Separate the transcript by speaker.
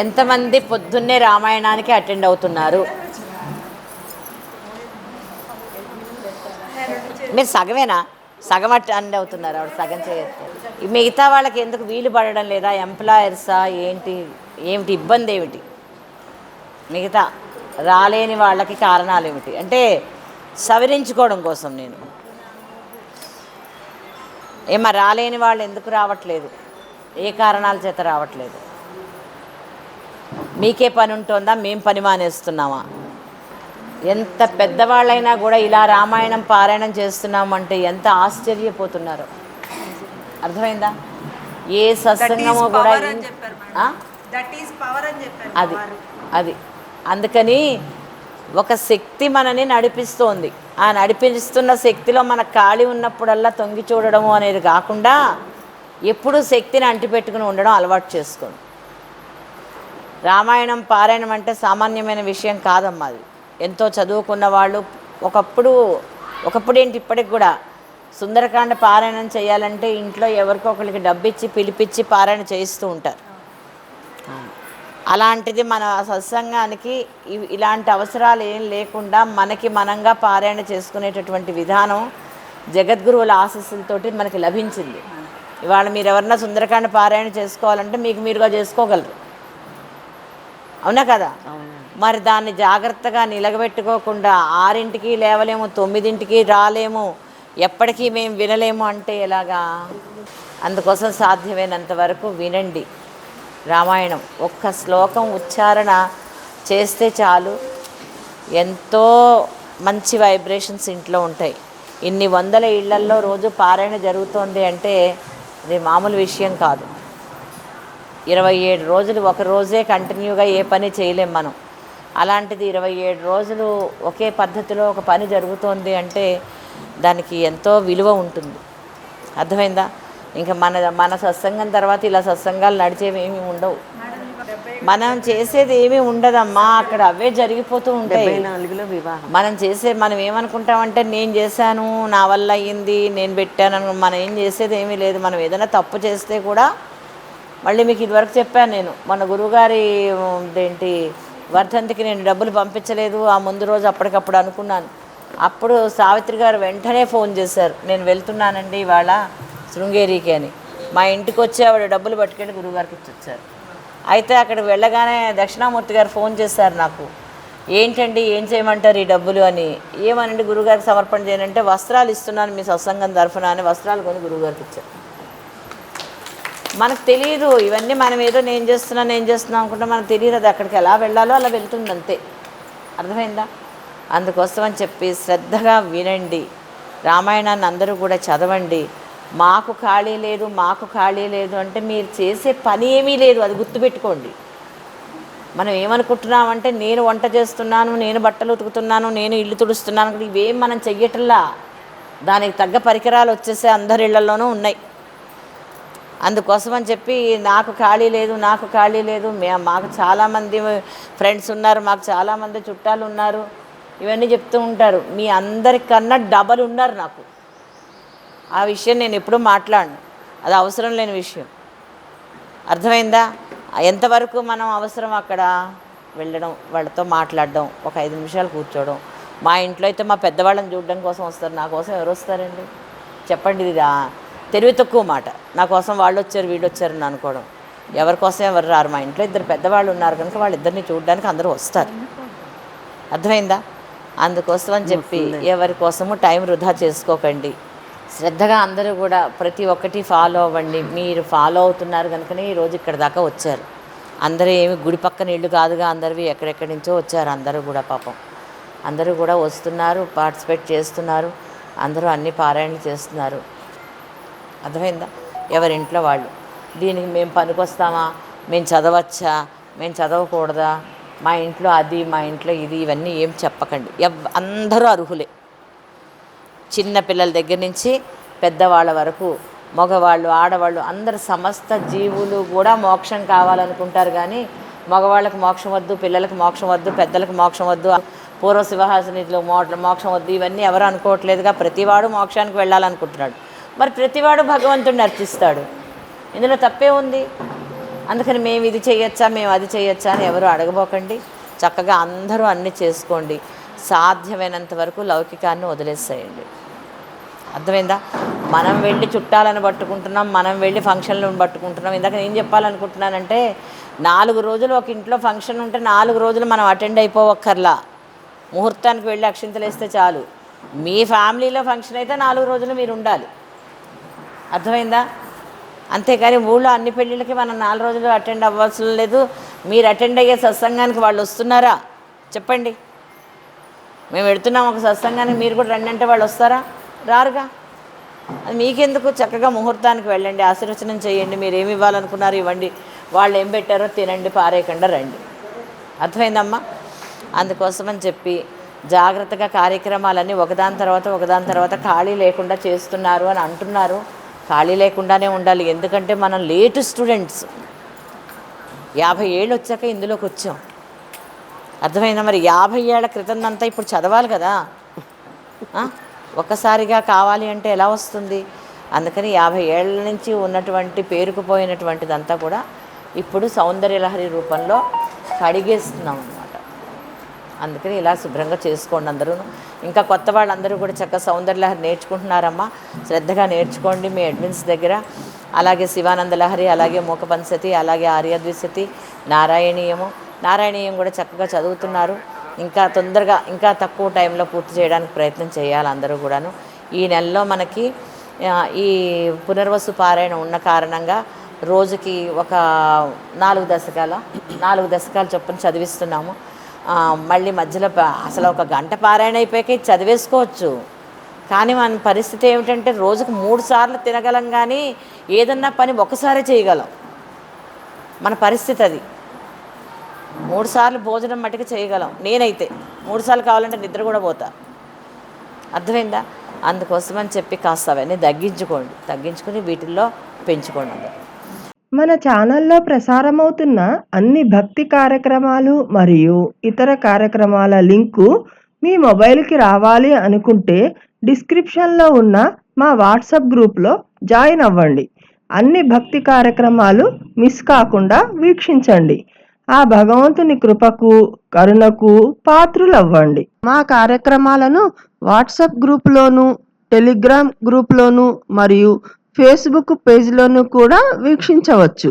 Speaker 1: ఎంతమంది పొద్దున్నే రామాయణానికి అటెండ్ అవుతున్నారు? మీరు సగమేనా? సగం అటెండ్ అవుతున్నారు, ఆవిడ సగం చేయొచ్చు. మిగతా వాళ్ళకి ఎందుకు వీలు పడడం లేదా? ఎంప్లాయర్సా ఏంటి? ఏమిటి ఇబ్బంది ఏమిటి? మిగతా రాలేని వాళ్ళకి కారణాలు ఏమిటి అంటే సవరించుకోవడం కోసం నేను ఏమో రాలేని వాళ్ళు ఎందుకు రావట్లేదు? ఏ కారణాల చేత రావట్లేదు? మీకే పని ఉంటుందా? మేం పని మానేస్తున్నామా? ఎంత పెద్దవాళ్ళైనా కూడా ఇలా రామాయణం పారాయణం చేస్తున్నామంటే ఎంత ఆశ్చర్యపోతున్నారో. అర్థమైందా? ఏ సత్సంగమో కూడా అది అది అందుకని ఒక శక్తి మనని నడిపిస్తోంది. ఆ నడిపిస్తున్న శక్తిలో మన ఖాళీ ఉన్నప్పుడల్లా తొంగి చూడడము అనేది కాకుండా ఎప్పుడూ శక్తిని అంటిపెట్టుకుని ఉండడం అలవాటు చేసుకోండి. రామాయణం పారాయణం అంటే సామాన్యమైన విషయం కాదమ్మా. అది ఎంతో చదువుకున్న వాళ్ళు ఒకప్పుడు ఏంటి ఇప్పటికి కూడా సుందరకాండ పారాయణం చేయాలంటే ఇంట్లో ఎవరికో ఒకరికి డబ్బిచ్చి పిలిపించి పారాయణ చేయిస్తూ ఉంటారు. అలాంటిది మన సత్సంగానికి ఇలాంటి అవసరాలు ఏం లేకుండా మనకి మనంగా పారాయణ చేసుకునేటటువంటి విధానం జగద్గురువుల ఆశీస్సులతోటి మనకి లభించింది. ఇవాళ మీరు ఎవరన్నా సుందరకాండ పారాయణ చేసుకోవాలంటే మీకు మీరుగా చేసుకోగలరు. అవునా కదా? మరి దాన్ని జాగ్రత్తగా నిలబెట్టుకోకుండా 6ంటికి లేవలేము, 9ంటికి రాలేము, ఎప్పటికీ మేము వినలేము అంటే ఎలాగా? అందుకోసం సాధ్యమైనంత వరకు వినండి రామాయణం. ఒక్క శ్లోకం ఉచ్చారణ చేస్తే చాలు, ఎంతో మంచి వైబ్రేషన్స్ ఇంట్లో ఉంటాయి. ఇన్ని వందల ఇళ్లల్లో రోజు పారాయణ జరుగుతోంది అంటే అది మామూలు విషయం కాదు. 27 రోజులు ఒక రోజే కంటిన్యూగా ఏ పని చేయలేం మనం. అలాంటిది 27 రోజులు ఒకే పద్ధతిలో ఒక పని జరుగుతోంది అంటే దానికి ఎంతో విలువ ఉంటుంది. అర్థమైందా? ఇంకా మన సత్సంగం తర్వాత ఇలా సత్సంగాలు నడిచేవి ఏమీ ఉండవు. మనం చేసేది ఏమీ ఉండదమ్మా, అక్కడ అవే జరిగిపోతూ ఉంటాయి. మనం ఏమనుకుంటామంటే నేను చేశాను, నా వల్ల అయ్యింది, నేను పెట్టాను. మనం ఏం చేసేది ఏమీ లేదు. మనం ఏదైనా తప్పు చేస్తే కూడా మళ్ళీ మీకు ఇదివరకు చెప్పాను నేను, మన గురువుగారి వర్ధంతికి నేను డబ్బులు పంపించలేదు. ఆ ముందు రోజు అప్పటికప్పుడు అనుకున్నాను. అప్పుడు సావిత్రి గారు వెంటనే ఫోన్ చేశారు, నేను వెళ్తున్నానండి ఇవాళ శృంగేరికి అని. మా ఇంటికి వచ్చి ఆవిడ డబ్బులు పట్టుకెళ్ళి గురువుగారికి ఇచ్చొచ్చారు. అయితే అక్కడికి వెళ్ళగానే దక్షిణామూర్తి గారు ఫోన్ చేశారు నాకు, ఏంటండి ఏం చేయమంటారు ఈ డబ్బులు అని. ఏమనండి గురువుగారికి సమర్పణ చేయనంటే వస్త్రాలు ఇస్తున్నాను మీ సత్సంగం తరఫున అని వస్త్రాలు కొని గురువుగారికి ఇచ్చారు. మనకు తెలియదు ఇవన్నీ, మనం ఏదో నేను చేస్తున్నాను అనుకుంటే మనకు తెలియదు. అది అక్కడికి ఎలా వెళ్ళాలో అలా వెళ్తుంది అంతే. అర్థమైందా? అందుకోసం అని చెప్పి శ్రద్ధగా వినండి. రామాయణాన్ని అందరూ కూడా చదవండి. మాకు ఖాళీ లేదు అంటే మీరు చేసే పని ఏమీ లేదు, అది గుర్తుపెట్టుకోండి. మనం ఏమనుకుంటున్నామంటే నేను వంట చేస్తున్నాను, నేను బట్టలు ఉతుకుతున్నాను, నేను ఇల్లు తుడుస్తున్నాను, ఇవేం మనం చెయ్యటంలా. దానికి తగ్గ పరికరాలు వచ్చేసే అందరి ఇళ్లలోనూ ఉన్నాయి. అందుకోసం అని చెప్పి నాకు ఖాళీ లేదు, మాకు చాలామంది ఫ్రెండ్స్ ఉన్నారు, మాకు చాలామంది చుట్టాలు ఉన్నారు, ఇవన్నీ చెప్తూ ఉంటారు. మీ అందరికన్నా డబల్ ఉన్నారు నాకు. ఆ విషయం నేను ఎప్పుడూ మాట్లాడను, అది అవసరం లేని విషయం. అర్థమైందా? ఎంతవరకు మనం అవసరం అక్కడ వెళ్ళడం, వాళ్ళతో మాట్లాడడం, ఒక 5 నిమిషాలు కూర్చోవడం. మా ఇంట్లో అయితే మా పెద్దవాళ్ళని చూడడం కోసం వస్తారు. నా కోసం ఎవరు వస్తారండి చెప్పండి? ఇది తెలివి తక్కువ మాట. నా కోసం వాళ్ళు వచ్చారు వీళ్ళు వచ్చారని అనుకోవడం. ఎవరి కోసం ఎవరు రారు. మా ఇంట్లో 2 పెద్దవాళ్ళు ఉన్నారు కనుక వాళ్ళిద్దరిని చూడడానికి అందరూ వస్తారు. అర్థమైందా? అందుకోసం అని చెప్పి ఎవరి కోసము టైం వృధా చేసుకోకండి. శ్రద్ధగా అందరూ కూడా ప్రతి ఒక్కటి ఫాలో అవ్వండి. మీరు ఫాలో అవుతున్నారు కనుకనే ఈరోజు ఇక్కడ దాకా వచ్చారు. అందరూ ఏమి గుడి పక్కన ఇళ్ళు కాదుగా, అందరివి ఎక్కడెక్కడి నుంచో వచ్చారు. అందరూ కూడా పాపం అందరూ కూడా వస్తున్నారు, పార్టిసిపేట్ చేస్తున్నారు, అందరూ అన్ని పారాయణలు చేస్తున్నారు. అర్థమైందా? ఎవరింట్లో వాళ్ళు. దీనికి మేము పనికొస్తామా, మేము చదవచ్చా, మేము చదవకూడదా, మా ఇంట్లో అది, మా ఇంట్లో ఇది, ఇవన్నీ ఏం చెప్పకండి. అందరూ అర్హులే. చిన్న పిల్లల దగ్గర నుంచి పెద్దవాళ్ళ వరకు, మగవాళ్ళు ఆడవాళ్ళు అందరు సమస్త జీవులు కూడా మోక్షం కావాలనుకుంటారు. కానీ మగవాళ్ళకి మోక్షం వద్దు, పిల్లలకు మోక్షం వద్దు, పెద్దలకు మోక్షం వద్దు, పూర్వ శివహాసనిలో మోక్షం వద్దు, ఇవన్నీ ఎవరు అనుకోవట్లేదుగా. ప్రతివాడు మోక్షానికి వెళ్ళాలనుకుంటున్నాడు. మరి ప్రతివాడు భగవంతుడిని అర్చిస్తాడు. ఇందులో తప్పే ఉంది? అందుకని మేము ఇది చేయొచ్చా, మేము అది చేయొచ్చా అని ఎవరు అడగబోకండి. చక్కగా అందరూ అన్నీ చేసుకోండి. సాధ్యమైనంత వరకు లౌకికాన్ని వదిలేసేయండి. అర్థమైందా? మనం వెళ్ళి చుట్టాలను పట్టుకుంటున్నాం, మనం వెళ్ళి ఫంక్షన్లను పట్టుకుంటున్నాం. ఇందాక నేను చెప్పాలనుకుంటున్నానంటే 4 రోజులు ఒక ఇంట్లో ఫంక్షన్ ఉంటే 4 రోజులు మనం అటెండ్ అయిపోవక్కర్లా. ముహూర్తానికి వెళ్ళి అక్షింతలు వేస్తే చాలు. మీ ఫ్యామిలీలో ఫంక్షన్ అయితే 4 రోజులు మీరు ఉండాలి. అర్థమైందా? అంతేకాని ఊళ్ళో అన్ని పెళ్ళిళ్ళకి మనం 4 రోజులు అటెండ్ అవ్వాల్సిన లేదు. మీరు అటెండ్ అయ్యే సత్సంగానికి వాళ్ళు వస్తున్నారా చెప్పండి? మేము పెడుతున్నాం ఒక సత్సంగానికి, మీరు కూడా రండి అంటే వాళ్ళు వస్తారా? రారుగా. అది మీకెందుకు? చక్కగా ముహూర్తానికి వెళ్ళండి, ఆశీర్వచనం చేయండి, మీరు ఏమి ఇవ్వాలనుకున్నారు ఇవ్వండి, వాళ్ళు ఏం పెట్టారో తినండి, పారేయకుండా రండి. అర్థమైందమ్మా? అందుకోసమని చెప్పి జాగ్రత్తగా కార్యక్రమాలన్నీ ఒకదాని తర్వాత ఖాళీ లేకుండా చేస్తున్నారు అని అంటున్నారు. ఖాళీ లేకుండానే ఉండాలి. ఎందుకంటే మనం లేటు స్టూడెంట్స్. 50 ఏళ్ళు వచ్చాక ఇందులోకి వచ్చాం. అర్థమైందా? మరి 50 ఏళ్ల క్రితందంతా ఇప్పుడు చదవాలి కదా. ఒక్కసారిగా కావాలి అంటే ఎలా వస్తుంది? అందుకని 50 ఏళ్ల నుంచి ఉన్నటువంటి పేరుకుపోయినటువంటిదంతా కూడా ఇప్పుడు సౌందర్యలహరి రూపంలో కడిగేస్తున్నాం అన్నమాట. అందుకని ఇలా శుభ్రంగా చేసుకోండి అందరూ. ఇంకా కొత్త వాళ్ళందరూ కూడా చక్కగా సౌందర్యలహరి నేర్చుకుంటున్నారమ్మా. శ్రద్ధగా నేర్చుకోండి మీ అడ్మిన్స్ దగ్గర. అలాగే శివానంద లహరి, అలాగే మూకపంచతి, అలాగే ఆర్యద్విశతి, నారాయణీయం కూడా చక్కగా చదువుతున్నారు. ఇంకా తొందరగా ఇంకా తక్కువ టైంలో పూర్తి చేయడానికి ప్రయత్నం చేయాలి అందరూ కూడాను. ఈ నెలలో మనకి ఈ పునర్వసు పారాయణ ఉన్న కారణంగా రోజుకి ఒక 4 దశకాలు చొప్పున చదివిస్తున్నాము. మళ్ళీ మధ్యలో అసలు ఒక గంట పారాయణ అయిపోయాక చదివేసుకోవచ్చు. కానీ మన పరిస్థితి ఏమిటంటే రోజుకు 3 సార్లు తినగలం, కానీ ఏదన్నా పని ఒకసారే చేయగలం. మన పరిస్థితి అది. 3 సార్లు భోజనం మట్టుకు చేయగలం. నేనైతే 3 సార్లు కావాలంటే నిద్ర కూడా పోతా. అర్థమైందా? అందుకోసమని చెప్పి కాస్త అవన్నీ తగ్గించుకుని వీటిల్లో పెంచుకోండి.
Speaker 2: మన ఛానల్లో ప్రసారమవుతున్న అన్ని భక్తి కార్యక్రమాలు మరియు ఇతర కార్యక్రమాల లింకు మీ మొబైల్కి రావాలి అనుకుంటే డిస్క్రిప్షన్లో ఉన్న మా వాట్సాప్ గ్రూప్లో జాయిన్ అవ్వండి. అన్ని భక్తి కార్యక్రమాలు మిస్ కాకుండా వీక్షించండి. ఆ భగవంతుని కృపకు, కరుణకు పాత్రులవ్వండి. మా కార్యక్రమాలను వాట్సాప్ గ్రూప్లోను, టెలిగ్రామ్ గ్రూప్లోను మరియు ఫేస్బుక్ పేజ్లోను కూడా వీక్షించవచ్చు.